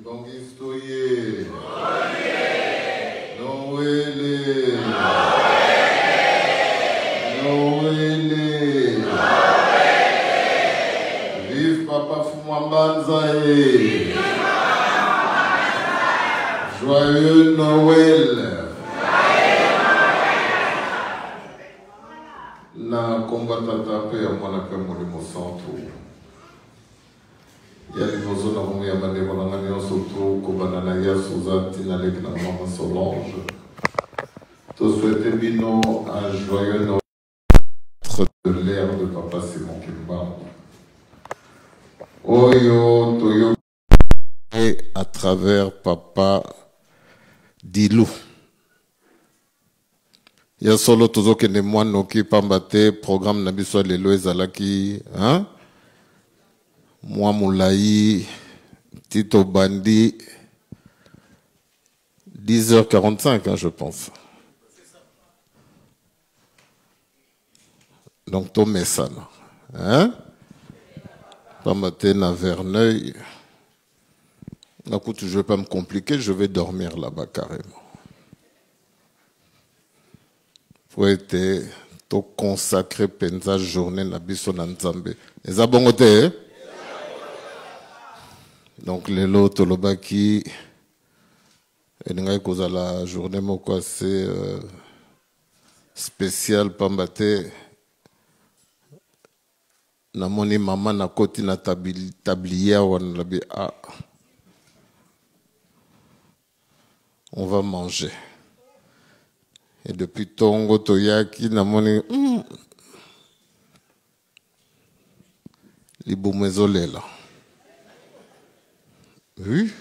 Kimbangistoye. Noël. Noël. Vive Papa Fumambanzae. Joyeux Noël. Na combatata pe ya mwana pe molimo santo. Ya livozo na mungu ya mandeko na ngani osoto kobana na ya sozati na leki na mama Solange. To souhaiter bino un joyeux Noël de l'ère de Papa Simon Kimbangu. Oyo toyo à travers Papa Dilou. Ya solo tozo kende mwano ki pambate programme na biso lelo ezalaki hein mwa mulai Tito Bandi 10h45 hein, je pense. Donc to mesana hein pambate na Verneuil. Écoute, je vais pas me compliquer, je vais dormir là-bas carrément. Pour être to consacré penza journée na biso na Nzambe. Eza bongo te? Donc lelo tolobaki eninga koza la journée moko assez spécial pambate na moni mama na koti na tablier wana labi ah on va manger. Et depuis Tongo Toyaki, namoni libumezole là. Oui.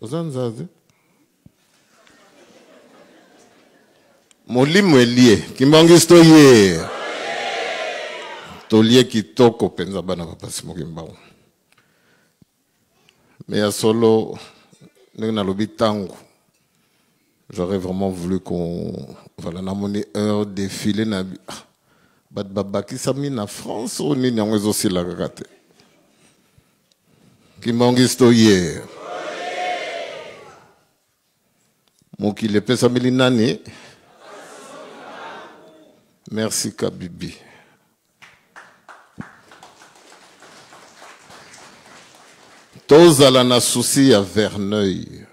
Vous en avez? Molimo elie, Kimbangisto ye. Tolie kitoko penza bana Papa Simon Kimbangu. Mais à solo, nous avons tango. J'aurais vraiment voulu qu'on... Voilà, na moni heure défilé na... Bad babaki sami na France ou ni nyangwezo si la kate. Kimbangisto ye. Moki le pesa mili nani. Merci Kabibi. Tozala na souci à Verneuil.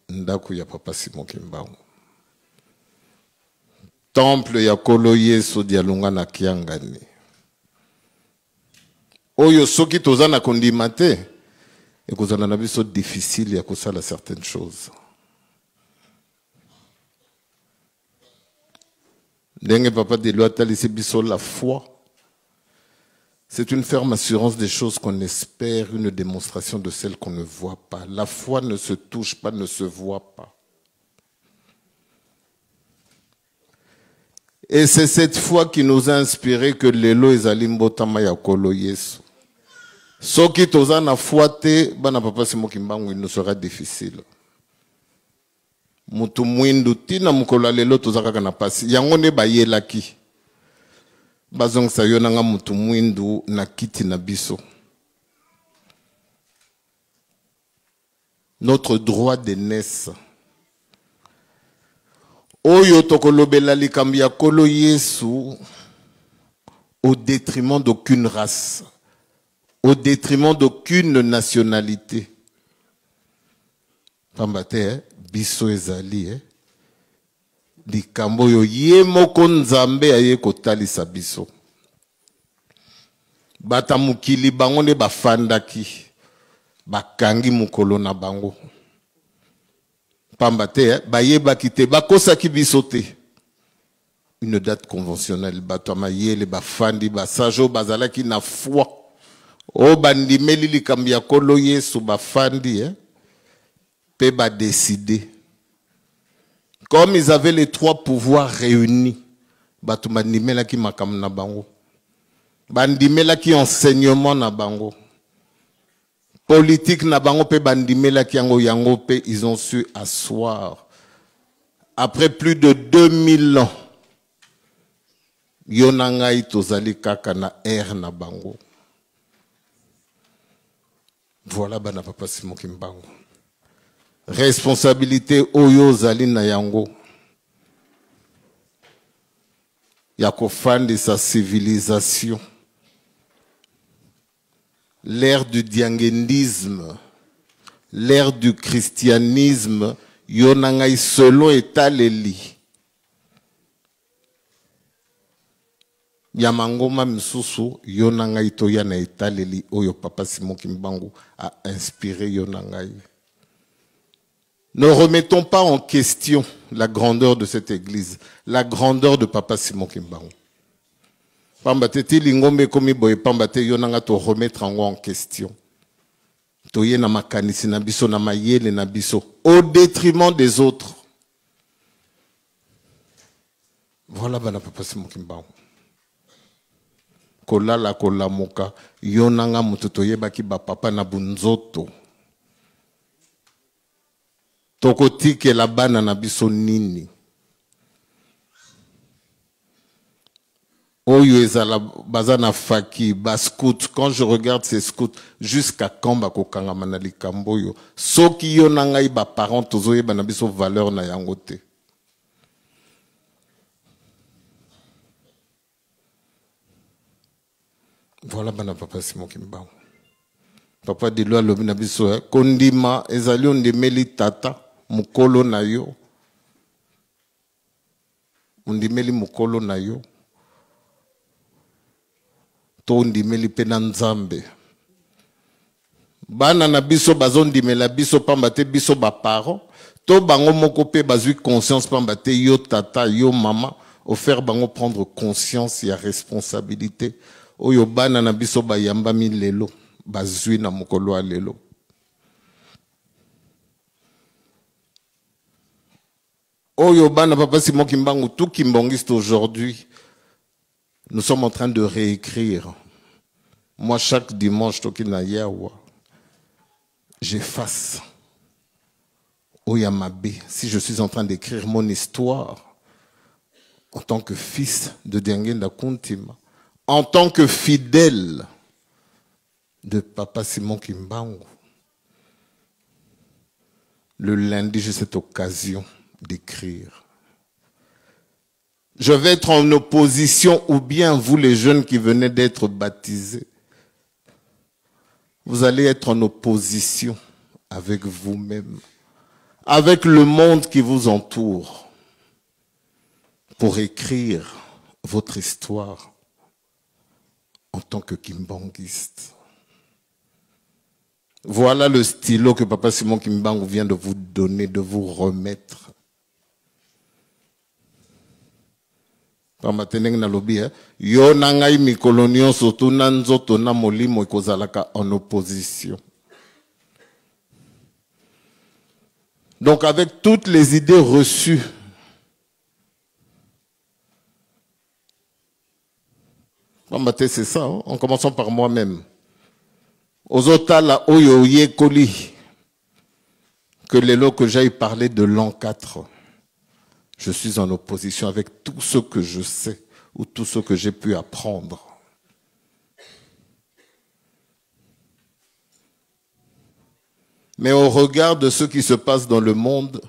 Ndaku ya Papa Simon Kimbangu. Temple ya Kolo Yesu dialunga na Kiangani. Oyo soki toza na kondima te ekozana na biso difficile ya kosala certaines choses. Ndenge Papa Dilou atalisi biso la foi. C'est une ferme assurance des choses qu'on espère, une démonstration de celles qu'on ne voit pas. La foi ne se touche pas, ne se voit pas. Et c'est cette foi qui nous a inspiré que lelo ezali mbotama ya Kolo Yesu. Soki toza na foi te, bana Papa Simon Kimbangu, il nous sera difficile. Mutu mwindu tina mukolo lelo toza kaka na pasi. Yango ne bayelaki. Bazong sayo nanga mutu mwindu na kiti na biso. Notre droit d'aînesse. Oyo tokolobela likambi ya Kolo Yesu au détriment d'aucune race, au détriment d'aucune nationalité. Pambate, biso ezali, likambo yo ye moko Nzambe aye kotalisa biso. Bata mukili bango ne bafandaki, bakangi mukolo na bango. Pambate, baye bakite, bakosaki biso te. Une date conventionnelle, batama yele bafandi, basajo bazalaki na foi. O bandimeli likambi ya Kolo Yesu bafandi, pe ba décider. Comme ils avaient les trois pouvoirs réunis, batu bandimela ki makam na bango. Bandimela ki enseignement na bango. Politique na bango pe bandimela ki yango pe, ils ont su asseoir. Après plus de 2000 ans, yonangai tozali kaka na air na bango. Voilà bana papa Simon Kimbangu. Responsabilité oyo zali na yango. Ya kofandi sa civilisation. L'ère du diangendisme, l'ère du christianisme, yonangai selon etaleli. Yamangoma msusu yonangai toya na etaleli oyo papa Simon Kimbangu a inspiré yonangai. Ne remettons pas en question la grandeur de cette église, la grandeur de papa Simon Kimbangu. Pambate ti lingombe komi boye pambate yonanga to remettre en question. Toye na makanisi na biso na mayele na biso au détriment des autres. Voilà bana papa Simon Kimbangu. Kolala kolamuka yonanga mutu toyebaki ba papa na bunzoto. Tokotike la bana na biso nini. Oyo ezala bazana faki ba scout. Quand je regarde ces scouts jusqu'à quand bakokanga manali kamboyo soki yonanga iba parents tozoyeba na biso valeur na yango te. Voilà bana papa Simon Kimbangu. Papa de loi lobi na biso kondima ezali ondemeli tata mukolo na yo. Ondimeli mukolo na yo. To ondimeli pe na Nzambe. Bana na biso bazondimela biso pambate biso ba parents. To bango moko pe bazui conscience pambate yo tata yo mama. Offert bango prendre conscience ya responsabilité. Oyo bana na biso ba yamba mi lelo. Bazui na mokolo a lelo. Oyo bana papa Simon Kimbangu tout kimbangiste aujourd'hui. Nous sommes en train de réécrire. Moi, chaque dimanche, j'efface. Oyamabe, si je suis en train d'écrire mon histoire, en tant que fils de Diangenda Kuntima, en tant que fidèle de papa Simon Kimbangu, le lundi, j'ai cette occasion d'écrire. Je vais être en opposition, ou bien vous les jeunes qui venez d'être baptisés, vous allez être en opposition avec vous-même, avec le monde qui vous entoure, pour écrire votre histoire en tant que kimbanguiste. Voilà le stylo que papa Simon Kimbangu vient de vous donner, de vous remettre. Yo nangai mikolonio sotu nanzoto na molimo ikozalaka en opposition. Donc avec toutes les idées reçues, c'est ça, hein? En commençant par moi-même. Ozotala oyo yekoli, que les lots que j'aille parler de l'an 4. Je suis en opposition avec tout ce que je sais ou tout ce que j'ai pu apprendre. Mais au regard de ce qui se passe dans le monde,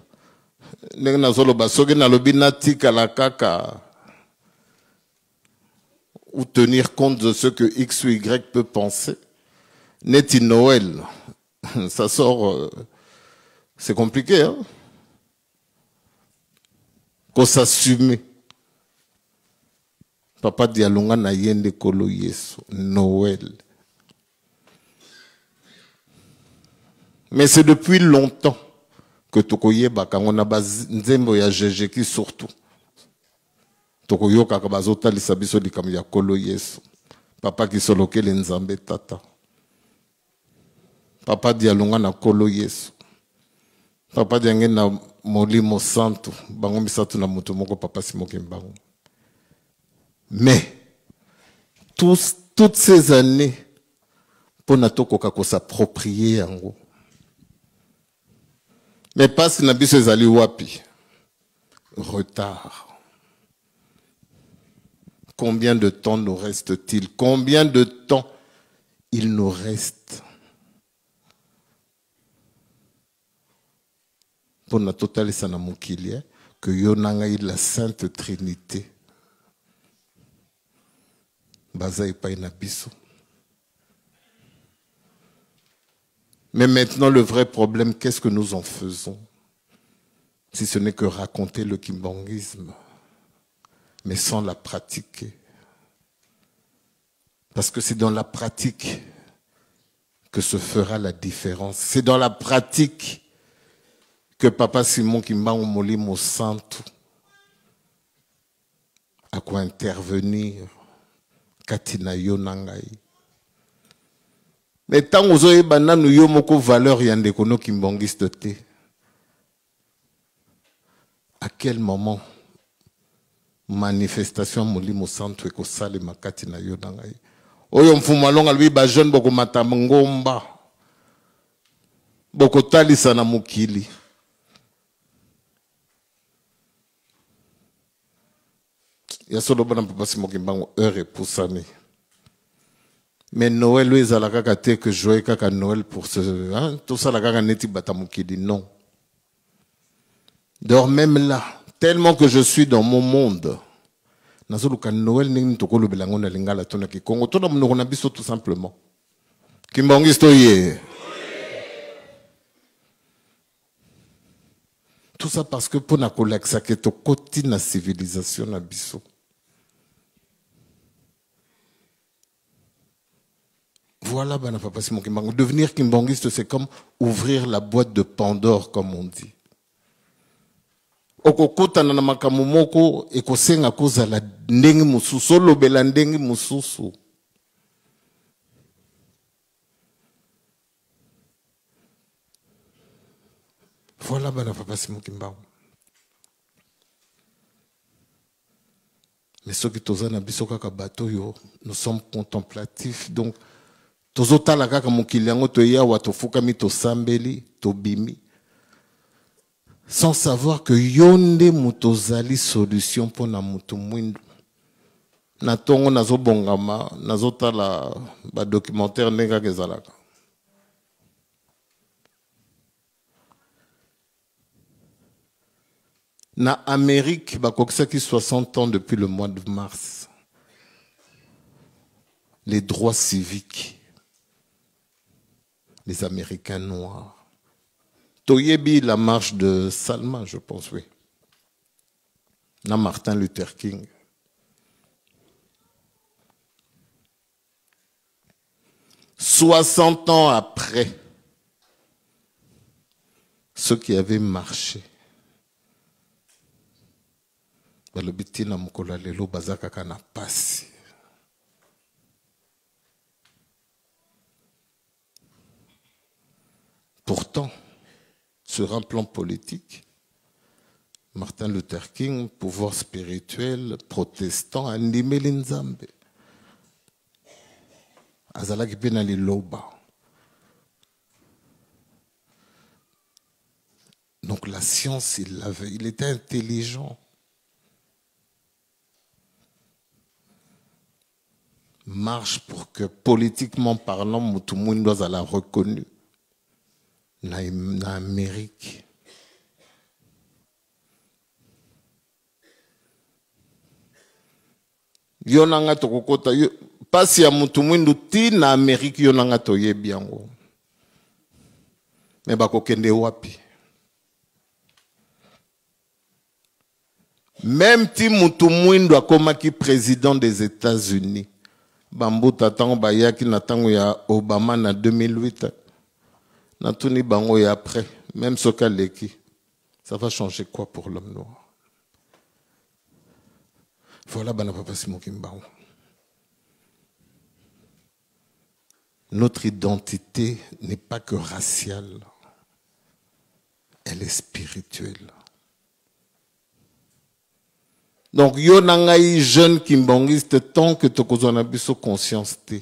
ou tenir compte de ce que X ou Y peut penser, Neti Noël, ça sort, c'est compliqué, hein? Qu'on s'assume. Papa Dialonga na yende kolo Yesu, Noël. Mais c'est depuis longtemps que Tokoye Bakangona Nzembo ya Jejeki surtout. Tokoyo Kakabazota Lisabiso di Kamya kolo Yesu. Papa qui soloke le Nzambe tata. Papa Dialonga na kolo Yesu. Papa Diange na Molimo Santo, bango misatu na mutu moko papa Simon Kimbangu. Mais toutes ces années pour natoko kako s'approprier yango. Mais parce que nabiso ezali wapi? Retard. Combien de temps nous reste-t-il? Combien de temps il nous reste pour na total sana mukili que yo nanga la Sainte Trinité baza epai na biso. Mais maintenant, le vrai problème, qu'est-ce que nous en faisons? Si ce n'est que raconter le kimbanguisme, mais sans la pratiquer. Parce que c'est dans la pratique que se fera la différence. C'est dans la pratique que Papa Simon Kimbangu Molimo Santo a quoi intervenir. Katina Yonangai. Mais tant que vous avez banane yo moko valeur yande kono kimbangiste te. À quel moment manifestation molimo centre ko sale makati na yo nangai. Oyo mfuma longa lui ba jeune boko matangomba. Boko talisa na mukili. Ya solo bana papa Simon Kimbangu heure pour sani. Mais Noël, lui, il a que jouer kaka Noël pour ce... Hein? Tout ça, la kaka neti batamuki dit non. Donc même là, tellement que je suis dans mon monde, nazoluka Noël ni toko le belango na lingala tona ki Congo tona mnoko na biso tout simplement. Kimbangisto ye. Tout ça parce que pour na kolaksa ke to koti na civilisation na biso. Voilà, ben, papa Simon Kimbangu. Devenir kimbangiste, c'est comme ouvrir la boîte de Pandore, comme on dit. Okokota na makamumoko ekosenga koza la ndenge mususu lobela ndenge mususu. Voilà, ben, papa Simon Kimbangu. Mais ceux qui toza na biso kaka bato yo, nous sommes contemplatifs, donc tozotala kaka mokili yango toya wa tofukami tosambeli tobimi sans savoir que yonde mutozali solution pour na mutu mwindu na tongo nazobongama nazotala ba documentaire ndenge kezalaka na Amérique bakokisaki 60 ans depuis le mois de mars les droits civiques. Les Américains noirs. Toyebi, la marche de Salma, je pense, oui. Na Martin Luther King. « 60 ans après, ceux qui avaient marché, le bitina mukola lelo bazaka kana pasi. Pourtant, sur un plan politique, Martin Luther King, pouvoir spirituel, protestant, andimé l'inzambe. Azalaki penali loba. Donc la science, il l'avait, il était intelligent. Marche pour que, politiquement parlant, tout le monde doit la reconnu. Na Amérique. Yonanga tokokota pasi ya mutu mwindu ti na Amérique yonanga toyebi yango. Mais bakokende wapi. Même ti mutu mwindu akomaki président des États-Unis. Bambuta tango bayaki na tango ya Obama na 2008. Natuni bango et après, même ce cas leki, ça va changer quoi pour l'homme noir? Voilà, bana papa Simon Kimbangu. Notre identité n'est pas que raciale, elle est spirituelle. Donc, yo nangai jeune kimbangiste tant que tokozona biso conscience te.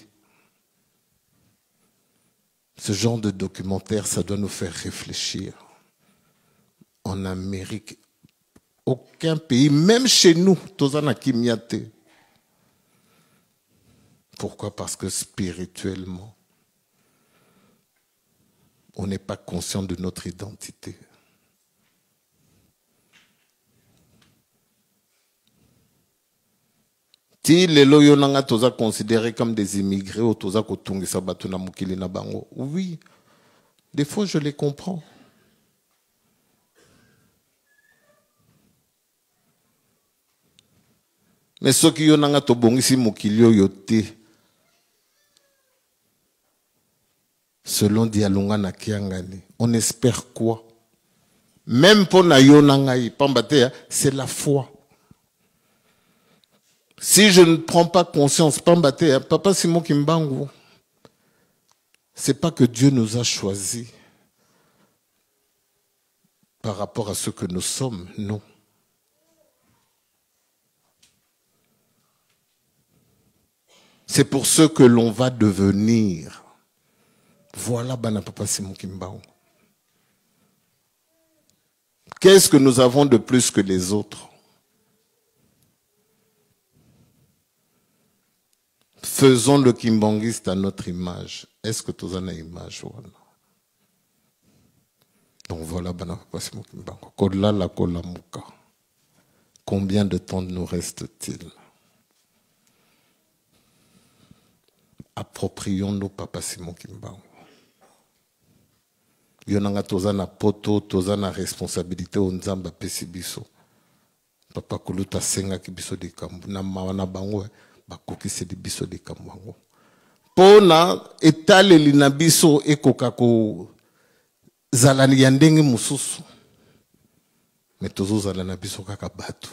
Ce genre de documentaire, ça doit nous faire réfléchir. En Amérique, aucun pays, même chez nous, tozana kimiate. Pourquoi? Parce que spirituellement, on n'est pas conscient de notre identité. Si les loyonanga toza considérés comme des immigrés ou toza kotungisa batu na mukili na bango, oui, des fois je les comprends. Mais ceux qui yonanga tobongisi mukili oyo te, selon Dialonga na Kiangani, on espère quoi? Même pour na yonanga pambate, c'est la foi. Si je ne prends pas conscience, pambate, Papa Simon Kimbangu, c'est pas que Dieu nous a choisis par rapport à ce que nous sommes, non. C'est pour ce que l'on va devenir. Voilà, Bana Papa Simon Kimbangu. Qu'est-ce que nous avons de plus que les autres? Faisons le Kimbanguiste à notre image. Est-ce que tu as une image? Donc voilà, Bana Papa Simon Kimbangu. Kolala kolamuka. Combien de temps nous reste-t-il? Approprions-nous Papa Simon Kimbangu. Yonanga toza na poto, toza na responsabilité au nzamba pesi biso. Papa kuluta senga ki biso de kambu na mawana bango bakoki se de biso de kambu. Pona etale lina biso ekoka ko zalani ya ndenge mususu. Mais tozo zalana biso kaka batu.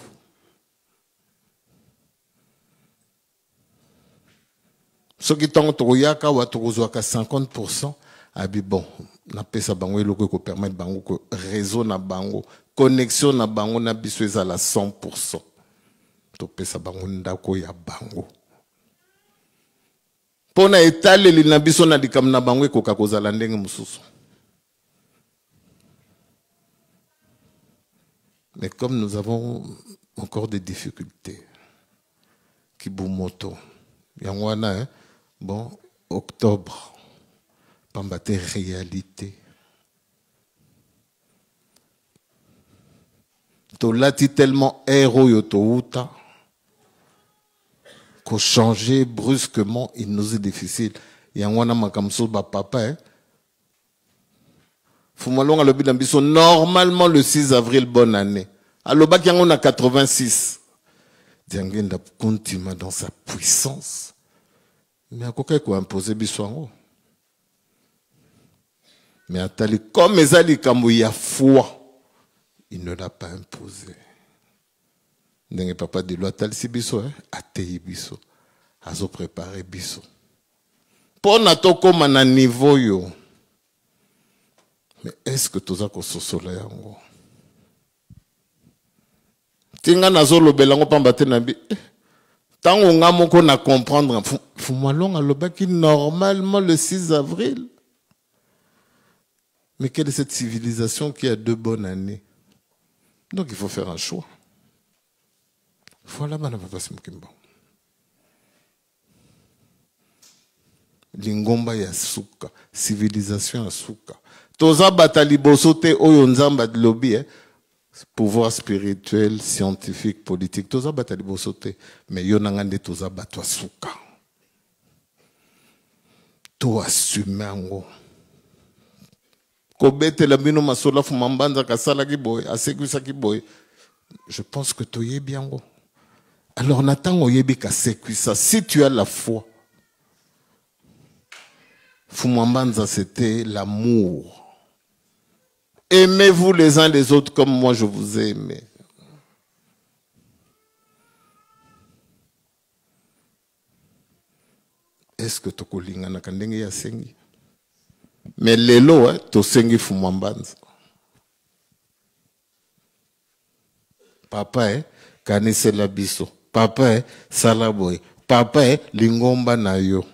Ce qui t'a tokoyaka wa tokozwaka 50%, abi bon, na pesa bango eloko ko permettre bango ko réseau na bango, connexion na bango na biso ezala 100%. To pesa bango ndako ya bango. Pona etaleli na biso na dikam na bango ekoka kozala ndenge mususu. Mais comme nous avons encore des difficultés, Kibumoto, Yangwana, hein? Bon, octobre, pambate réalité. To lati tellement héros yotouta qu'au changer brusquement, il nous est difficile. Yangwana makamso ba papa, hein? Fumalonga lobi d'ambition, normalement le 6 avril, bonne année. Alobak yangon a 86. Diangenda continue dans sa puissance. Mais à quoi qu'on imposer biswango. Mais atali comme ezali kamouya foi, il ne l'a pas imposé. N'engé papa de loi tal si biso, atei biso, azo préparé biso. Pour nato comme un niveau yo. Mais est-ce que tout ça qu'on se soleil yango? Tinga nazo lo belango pambate nabi. Tant on a mon qu'on a comprendre, faut moi long à l'obaki normalement le 6 avril. Mais quelle est cette civilisation qui a 2 bonnes années? Donc il faut faire un choix. Voilà, Bana Papa Simon Kimbangu. Lingomba ya suka, civilisation ya suka. Toza batali bosote oyo nzamba de lobby, pouvoir spirituel, scientifique, politique, toza batali bosote, mais yonangande toza batwa suka. To assume ango. Kobete la bino masola fumambanza kasala kiboy, asekuisa kiboy. Je pense que to yebi ango. Alors Nathan oyebi kasekuisa, si tu as la foi. Fumambanza c'était l'amour. Aimez-vous les uns les autres comme moi je vous ai aimé. Est-ce que tokolinga na kandenge ya sengi? Mais lelo, to sengi fumambanza. Papa, kanise la biso. Papa, salaboy. Papa, lingomba na yo.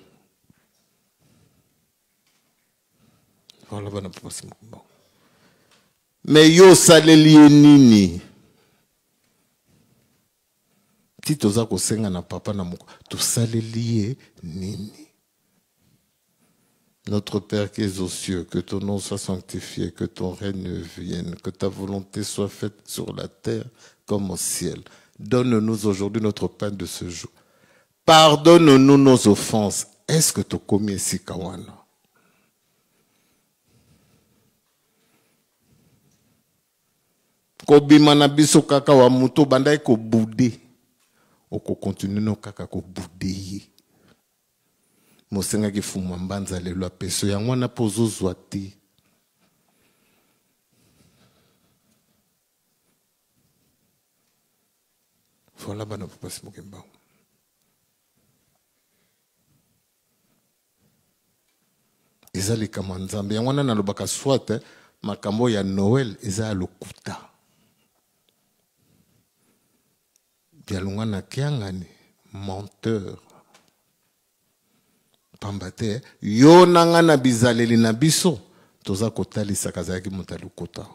Voilà, Bana Papa Simon Kimbangu. Mais yo saleli nini? Si toza ko senga na papa na moko, to saleli nini? Notre Père qui es aux cieux, que ton nom soit sanctifié, que ton règne vienne, que ta volonté soit faite sur la terre comme au ciel. Donne-nous aujourd'hui notre pain de ce jour. Pardonne-nous nos offenses. Est-ce que tu commis ici kawana? Kobima na biso kaka wa muto bandai ko boudé. Oko continue no kaka ko boudé. Mosenga ki fuma mbanza lelo apeso ya mwana pozo zwati. Voilà bana papa simokemba. Ezali kama nzambe ya mwana nalobaka swat makambo ya Noël eza lokuta. Bialungana kiangani menteur. Pambate yo nanga na bizaleli na biso toza kotalisa kazaki mutalukota.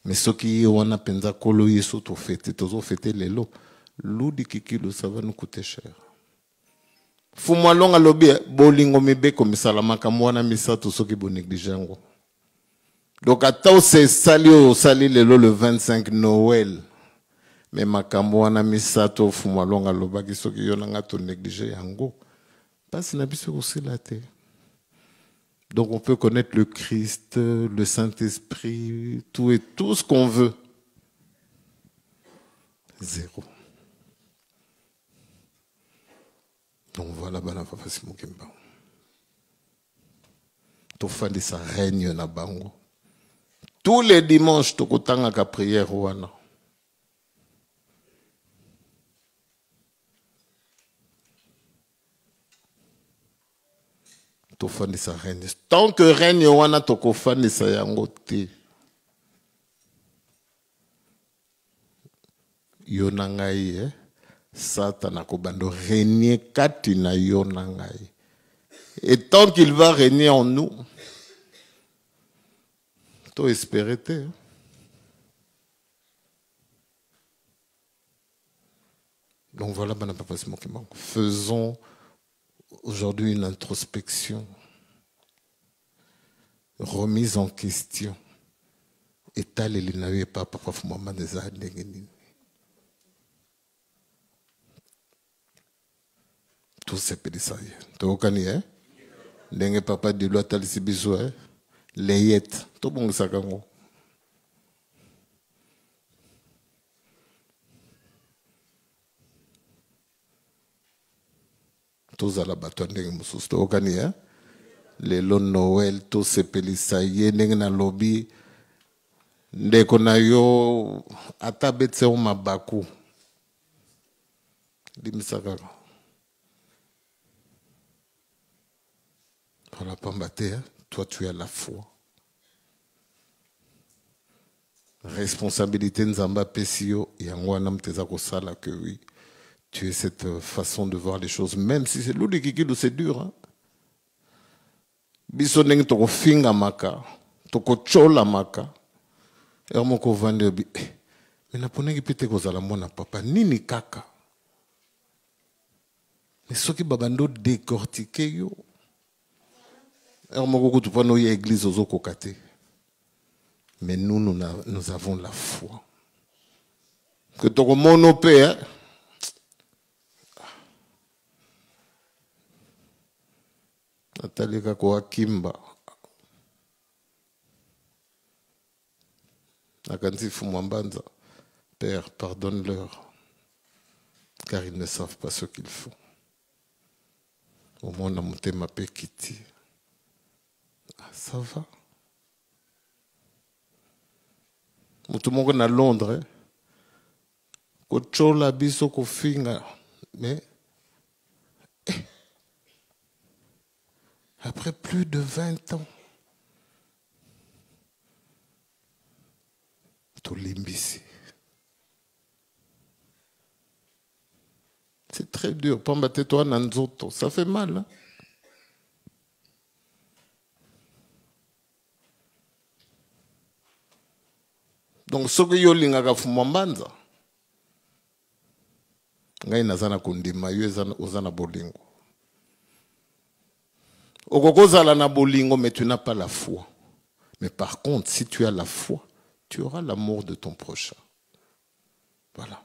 Mais soki wana penza kolo yesu to fete tozo fete lelo ludi kikilo ça va nous coûter cher. Fumwa longa lobi bolingo mibeko misalamaka mwana misato soki bo négligengo. Donc attends c'est sali au sali lelo le 25 Noël. Mais makambo wana misato fumwa longa lobaki soki yo nanga to négliger yango. Parce na biso aussi la te. Donc on peut connaître le Christ, le Saint-Esprit, tout et tout ce qu'on veut. Zéro. Donc voilà, bana papa simokemba. To fandi sa règne na bango. Tous les dimanches to kotanga ka prière wana. To fandi sa règne. Tant que règne wana to ko fandi sa yango te. Yo nangai Satan akobando régner kati na yo nangai. Et tant qu'il va régner en nous, to espérer te. Donc voilà, faisons aujourd'hui une introspection, remise en question. Et tal et l'inawe pas papa fumama des années. Tout c'est pédé ça. Tu reconnais, hein? Dengue papa de loi tal si bisou, hein? Les yettes. Tout bon ça kango. Tous à la bâtonne de Moussous. Tu reconnais, hein? Les longs Noël, tout c'est pédé ça. Yeneng na lobby. Ndeko na yo atabetse o mabaku. Dimisaka. Voilà, Pambaté, hein? Toi tu as la foi. Responsabilité Nzamba Pesio et Angwanam Tezako Sala que oui. Tu es cette façon de voir les choses, même si c'est l'eau de Kikidou, c'est dur. Hein? Bisoneng toko finga maka, toko chola maka. Ermoko vande bi. Mais na ponegi pete kozala mwana papa nini kaka. Mais soki babando décortiquer yo. Mais nous avons la foi. Que ton monopère, Nathalie Kakoa Kimba, Akanti Fumambanza, Père, pardonne-leur, car ils ne savent pas ce qu'ils font. Au moins, on a monté ma pékiti. Ça va. Tout le monde à Londres. Kochola biso kofinga. Mais après plus de 20 ans, tout l'imbécile. C'est très dur. Pambaté-toi nanzoto. Ça fait mal. Hein? Donc, ce que yo lingaka fumambanza, ngai nazana kundima yo ozana bolingo. Okokozala na bolingo, mais tu n'as pas la foi. Mais par contre, si tu as la foi, tu auras l'amour de ton prochain. Voilà.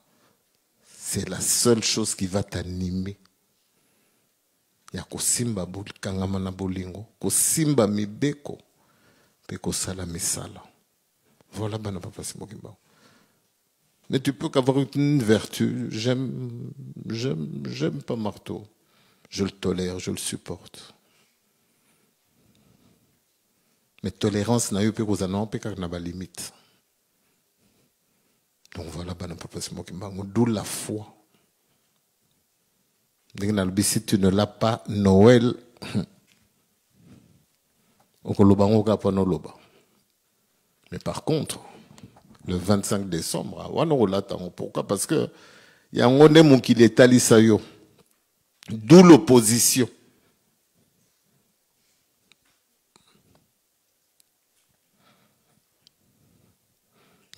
C'est la seule chose qui va t'animer. Ya kosimba kangama na bolingo, kosimba mibeko, pe kosala misala. Voilà, bana papa Simokimba. Mais tu peux qu'avoir une vertu. J'aime pas marteau. Je le tolère, je le supporte. Mais tolérance n'a eu que aux anons, que n'a pas limite. Donc voilà, bana papa Simokimba. D'où la foi. Si tu ne l'as pas, Noël, mais par contre, le 25 décembre, pourquoi? Parce que il y a un monde qui est talisayo. D'où l'opposition.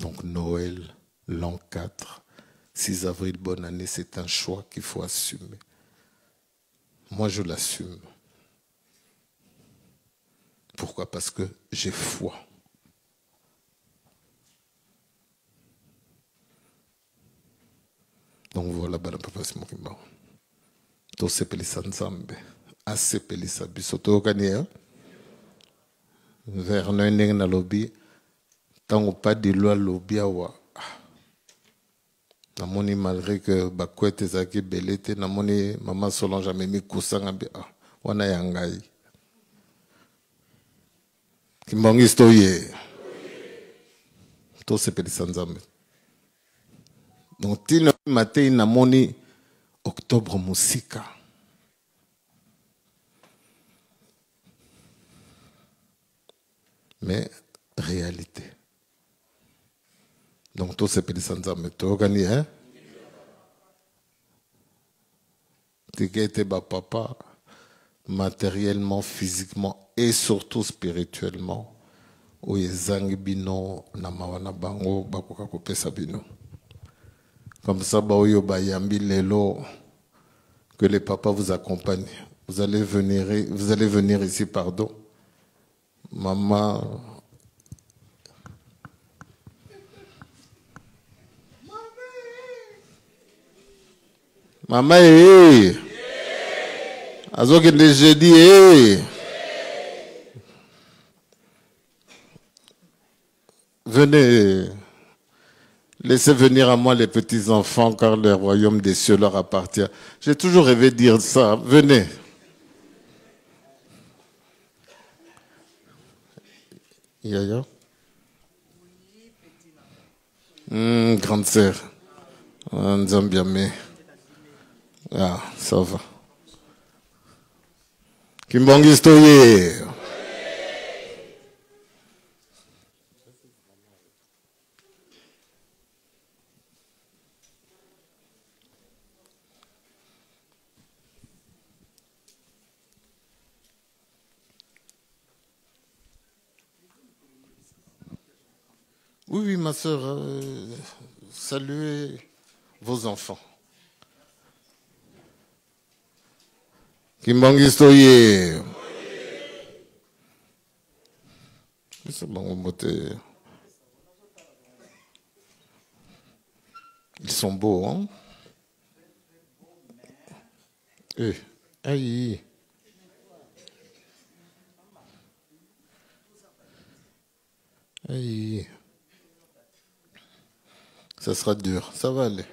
Donc Noël, l'an 4, 6 avril, bonne année, c'est un choix qu'il faut assumer. Moi, je l'assume. Pourquoi? Parce que j'ai foi. Donc voilà, papa Simokimba. To sepelisa nzambe. Asepelisa biso to kania. Vers noendeng na lobby. Tango pas de loi lobby awa. Namoni malgré que bakwete zaki belete namoni maman Solange amemi kusanga bi wana yangai. Kimbongi stoye. To sepelisa nzambe. Donc tino matin namoni octobre musika. Mais réalité. Donc tout sepelisa nzambe to gani hein. T'es papa matériellement, physiquement et surtout spirituellement. Oyezangi bino na mawana bango bakoka kopesa bino. Comme ça, bayambi lelo, que les papas vous accompagnent. Vous allez venir ici, pardon. Maman. Maman, Azoki de jeudi, venez. Laissez venir à moi les petits-enfants, car le royaume des cieux leur appartient. J'ai toujours rêvé de dire ça. Venez. Yaya? Grande sœur. Nzambiame. Ah, ça va. Kimbongi Stoye. Oui, ma soeur, saluez vos enfants. Kimbongi Stoye. C'est bon, ils sont beaux, hein? Aïe. Aïe. Ça sera dur, ça va aller.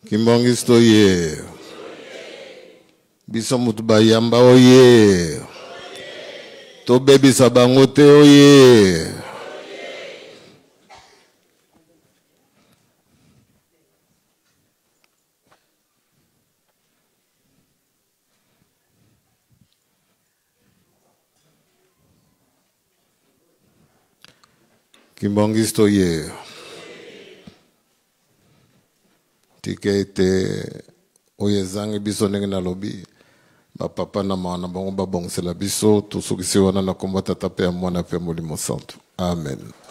Kimbongisto ye. Biso mutu bayamba oye. To baby sabangote oye. Kimbongisto ye. Tike ete oye zangi biso ndenge na lobi. Ba papa na mama na bango ba bongisela biso. Tosukisi wana na kombo tata pe ya mwana pe molimo santo. Amen.